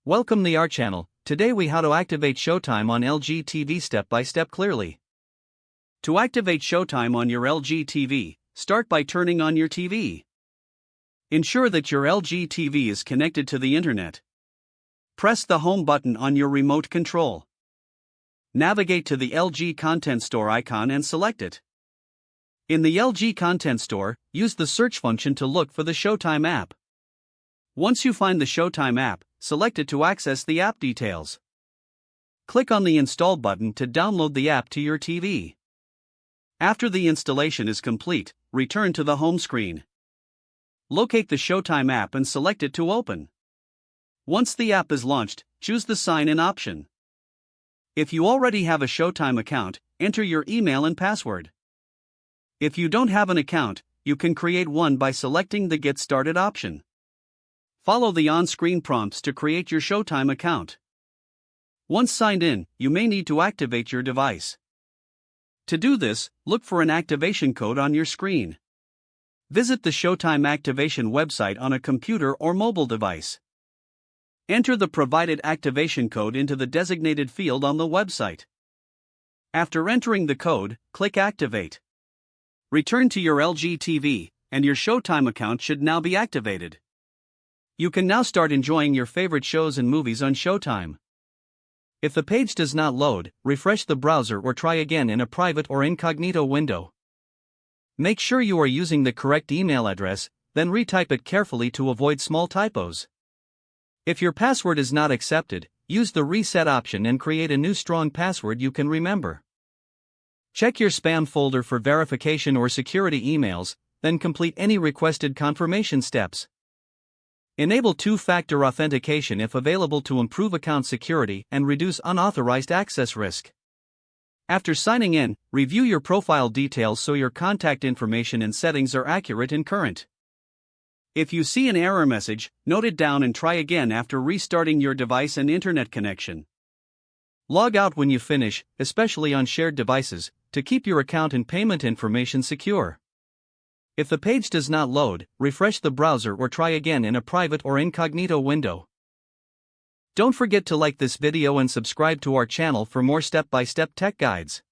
Welcome to our channel. Today we how to activate Showtime on LG TV step by step clearly. To activate Showtime on your LG TV, start by turning on your TV. Ensure that your LG TV is connected to the internet. Press the home button on your remote control. Navigate to the LG Content Store icon and select it. In the LG Content Store, use the search function to look for the Showtime app. Once you find the Showtime app, select it to access the app details. Click on the Install button to download the app to your TV. After the installation is complete, return to the home screen. Locate the Showtime app and select it to open. Once the app is launched, choose the Sign In option. If you already have a Showtime account, enter your email and password. If you don't have an account, you can create one by selecting the Get Started option. Follow the on-screen prompts to create your Showtime account. Once signed in, you may need to activate your device. To do this, look for an activation code on your screen. Visit the Showtime activation website on a computer or mobile device. Enter the provided activation code into the designated field on the website. After entering the code, click Activate. Return to your LG TV, and your Showtime account should now be activated. You can now start enjoying your favorite shows and movies on Showtime. If the page does not load, refresh the browser or try again in a private or incognito window. Make sure you are using the correct email address, then retype it carefully to avoid small typos. If your password is not accepted, use the reset option and create a new strong password you can remember. Check your spam folder for verification or security emails, then complete any requested confirmation steps. Enable two-factor authentication if available to improve account security and reduce unauthorized access risk. After signing in, review your profile details so your contact information and settings are accurate and current. If you see an error message, note it down and try again after restarting your device and internet connection. Log out when you finish, especially on shared devices, to keep your account and payment information secure. If the page does not load, refresh the browser or try again in a private or incognito window. Don't forget to like this video and subscribe to our channel for more step-by-step tech guides.